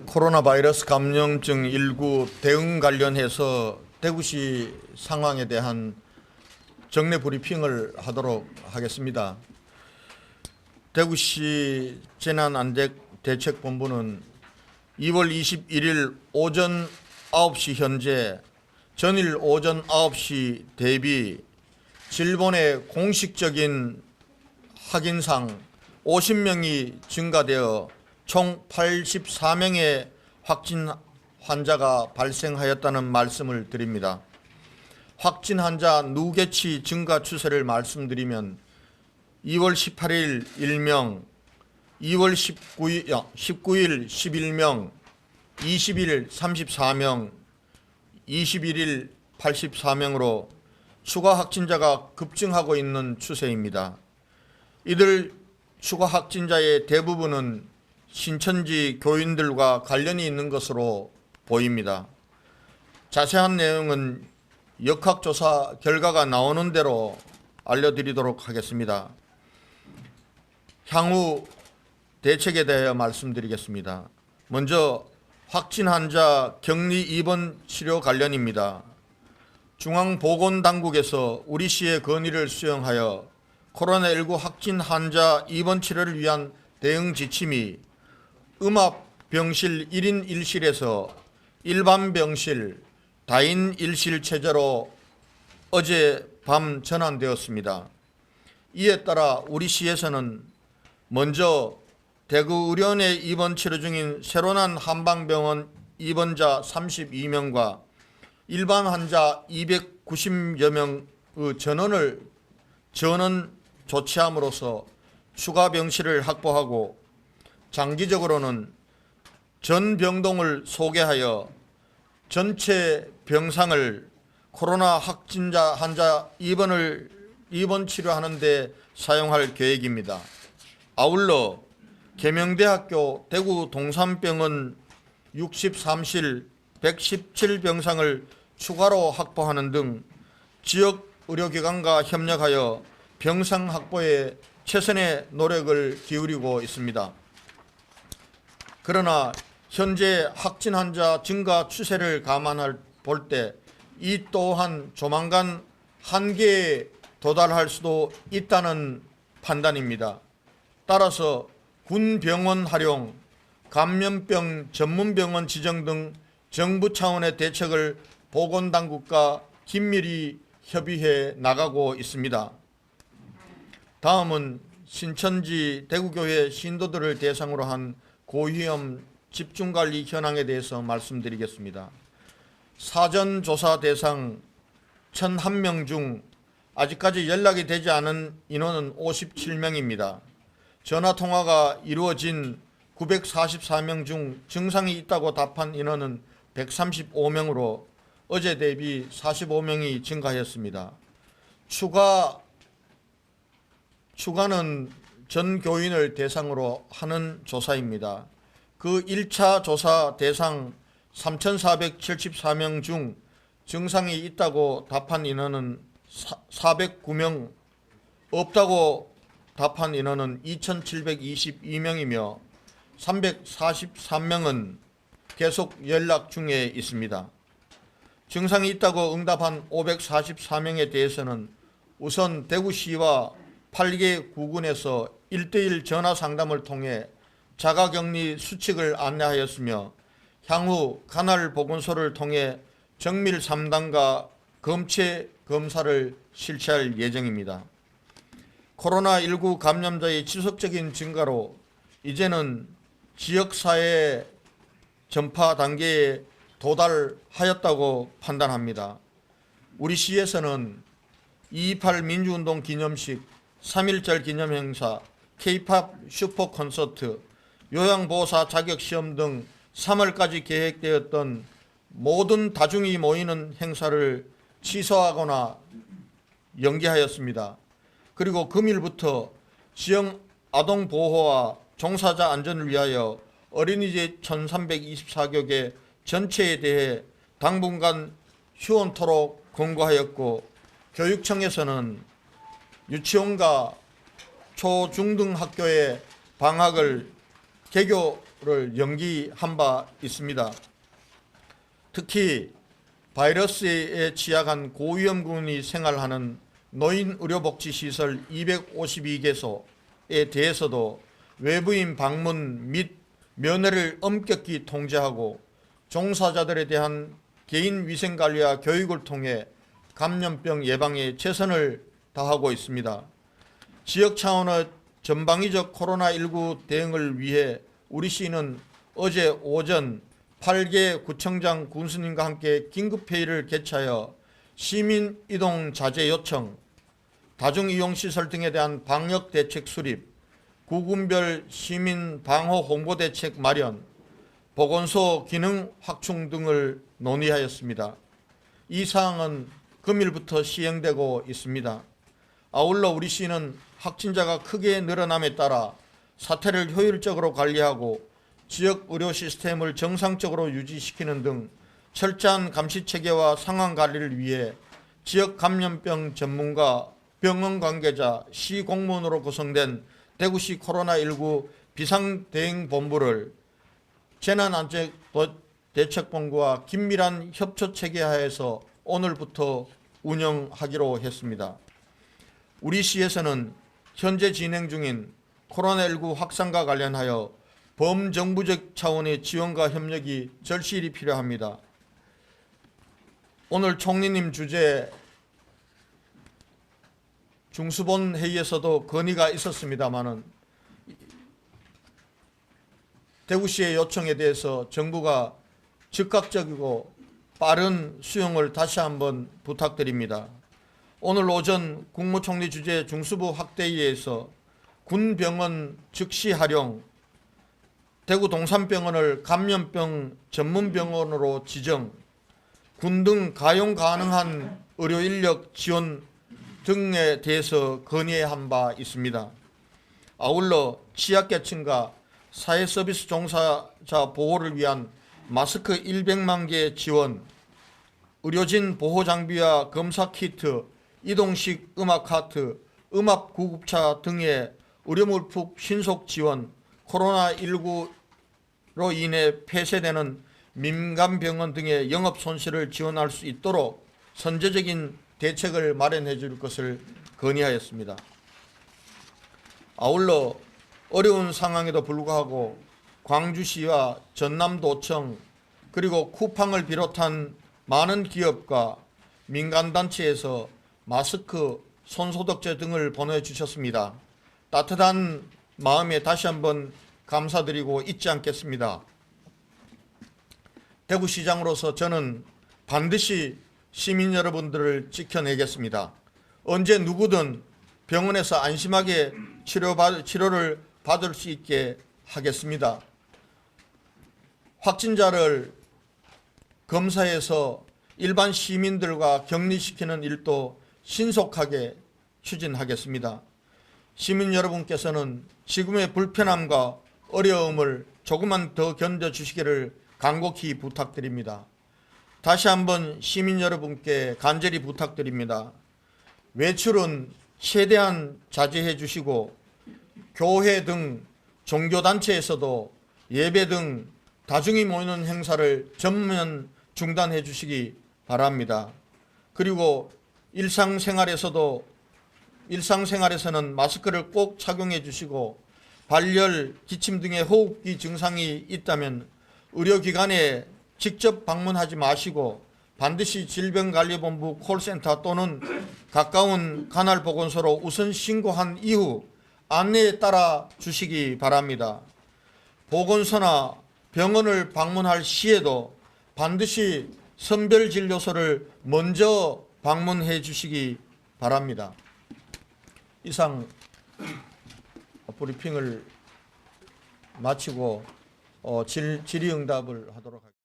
코로나 바이러스 감염증 19 대응 관련해서 대구시 상황에 대한 정례 브리핑을 하도록 하겠습니다. 대구시 재난안전대책본부는 2월 21일 오전 9시 현재 전일 오전 9시 대비 질본의 공식적인 확인상 50명이 증가되어 총 84명의 확진 환자가 발생하였다는 말씀을 드립니다. 확진 환자 누계치 증가 추세를 말씀드리면 2월 18일 1명, 2월 19일 11명, 20일 34명, 21일 84명으로 추가 확진자가 급증하고 있는 추세입니다. 이들 추가 확진자의 대부분은 신천지 교인들과 관련이 있는 것으로 보입니다. 자세한 내용은 역학조사 결과가 나오는 대로 알려드리도록 하겠습니다. 향후 대책에 대하여 말씀드리겠습니다. 먼저 확진 환자 격리 입원 치료 관련입니다. 중앙보건당국에서 우리시의 건의를 수용하여 코로나19 확진 환자 입원 치료를 위한 대응 지침이 음압병실 1인 1실에서 일반 병실, 다인 1실 체제로 어제 밤 전환되었습니다. 이에 따라 우리 시에서는 먼저 대구의료원에 입원 치료 중인 새로 난 한방병원 입원자 32명과 일반 환자 290여 명의 전원 조치함으로써 추가 병실을 확보하고 장기적으로는 전 병동을 소개하여 전체 병상을 코로나 확진자 환자 입원 치료하는 데 사용할 계획입니다. 아울러 계명대학교 대구 동산병원 63실 117병상을 추가로 확보하는 등 지역 의료기관과 협력하여 병상 확보에 최선의 노력을 기울이고 있습니다. 그러나 현재 확진 환자 증가 추세를 볼 때 이 또한 조만간 한계에 도달할 수도 있다는 판단입니다. 따라서 군 병원 활용, 감염병 전문병원 지정 등 정부 차원의 대책을 보건당국과 긴밀히 협의해 나가고 있습니다. 다음은 신천지 대구교회 신도들을 대상으로 한 고위험 집중관리 현황에 대해서 말씀드리겠습니다. 사전조사 대상 1,001명 중 아직까지 연락이 되지 않은 인원은 57명입니다. 전화통화가 이루어진 944명 중 증상이 있다고 답한 인원은 135명으로 어제 대비 45명이 증가하였습니다. 추가는 전 교인을 대상으로 하는 조사입니다. 그 1차 조사 대상 3,474명 중 증상이 있다고 답한 인원은 409명, 없다고 답한 인원은 2,722명이며 343명은 계속 연락 중에 있습니다. 증상이 있다고 응답한 544명에 대해서는 우선 대구시와 8개 구군에서 1:1 전화 상담을 통해 자가격리 수칙을 안내하였으며 향후 관할 보건소를 통해 정밀 상담과 검체 검사를 실시할 예정입니다. 코로나19 감염자의 지속적인 증가로 이제는 지역사회 전파 단계에 도달하였다고 판단합니다. 우리 시에서는 2.28 민주운동 기념식, 3.1절 기념행사, K-팝 슈퍼 콘서트, 요양보호사 자격시험 등 3월까지 계획되었던 모든 다중이 모이는 행사를 취소하거나 연기하였습니다. 그리고 금일부터 지역 아동보호와 종사자 안전을 위하여 어린이집 1324개 전체에 대해 당분간 휴원토록 권고하였고, 교육청에서는 유치원과 초, 중 등 학교의 방학을 개교 20일로를 연기한 바 있습니다. 특히 바이러스에 취약한 고위험군이 생활하는 노인의료복지시설 252개소에 대해서도 외부인 방문 및 면회를 엄격히 통제하고 종사자들에 대한 개인위생관리와 교육을 통해 감염병 예방에 최선을 다하고 있습니다. 지역 차원의 전방위적 코로나19 대응을 위해 우리 시는 어제 오전 8개 구청장 군수님과 함께 긴급회의를 개최하여 시민 이동 자제 요청, 다중이용시설 등에 대한 방역대책 수립, 구군별 시민 방호 홍보대책 마련, 보건소 기능 확충 등을 논의하였습니다. 이 사항은 금일부터 시행되고 있습니다. 아울러 우리 시는 확진자가 크게 늘어남에 따라 사태를 효율적으로 관리하고 지역 의료 시스템을 정상적으로 유지시키는 등 철저한 감시 체계와 상황 관리를 위해 지역 감염병 전문가, 병원 관계자, 시 공무원으로 구성된 대구시 코로나19 비상대응본부를 재난안전대책본부와 긴밀한 협조체계 하에서 오늘부터 운영하기로 했습니다. 우리 시에서는 현재 진행 중인 코로나19 확산과 관련하여 범정부적 차원의 지원과 협력이 절실히 필요합니다. 오늘 총리님 주재 중수본 회의에서도 건의가 있었습니다마는 대구시의 요청에 대해서 정부가 즉각적이고 빠른 수용을 다시 한번 부탁드립니다. 오늘 오전 국무총리 주재 중수부 확대회의에서 군병원 즉시 활용, 대구 동산병원을 감염병 전문병원으로 지정, 군 등 가용 가능한 의료 인력 지원 등에 대해서 건의한 바 있습니다. 아울러 취약계층과 사회서비스 종사자 보호를 위한 마스크 100만 개 지원, 의료진 보호장비와 검사키트, 이동식 음악카트, 음압구급차 등의 의료물품 신속 지원, 코로나19로 인해 폐쇄되는 민간병원 등의 영업 손실을 지원할 수 있도록 선제적인 대책을 마련해 줄 것을 건의하였습니다. 아울러 어려운 상황에도 불구하고 광주시와 전남도청 그리고 쿠팡을 비롯한 많은 기업과 민간단체에서 마스크, 손소독제 등을 보내주셨습니다. 따뜻한 마음에 다시 한번 감사드리고 잊지 않겠습니다. 대구시장으로서 저는 반드시 시민 여러분들을 지켜내겠습니다. 언제 누구든 병원에서 안심하게 치료를 받을 수 있게 하겠습니다. 확진자를 검사해서 일반 시민들과 격리시키는 일도 신속하게 추진하겠습니다. 시민 여러분께서는 지금의 불편함과 어려움을 조금만 더 견뎌주시기를 간곡히 부탁드립니다. 다시 한번 시민 여러분께 간절히 부탁드립니다. 외출은 최대한 자제해 주시고 교회 등 종교단체에서도 예배 등 다중이 모이는 행사를 전면 중단해 주시기 바랍니다. 그리고 일상생활에서는 마스크를 꼭 착용해 주시고 발열, 기침 등의 호흡기 증상이 있다면 의료기관에 직접 방문하지 마시고 반드시 질병관리본부 콜센터 또는 가까운 관할보건소로 우선 신고한 이후 안내에 따라 주시기 바랍니다. 보건소나 병원을 방문할 시에도 반드시 선별진료소를 먼저 방문해 주시기 바랍니다. 이상 브리핑을 마치고 질의응답을 하도록 하겠습니다.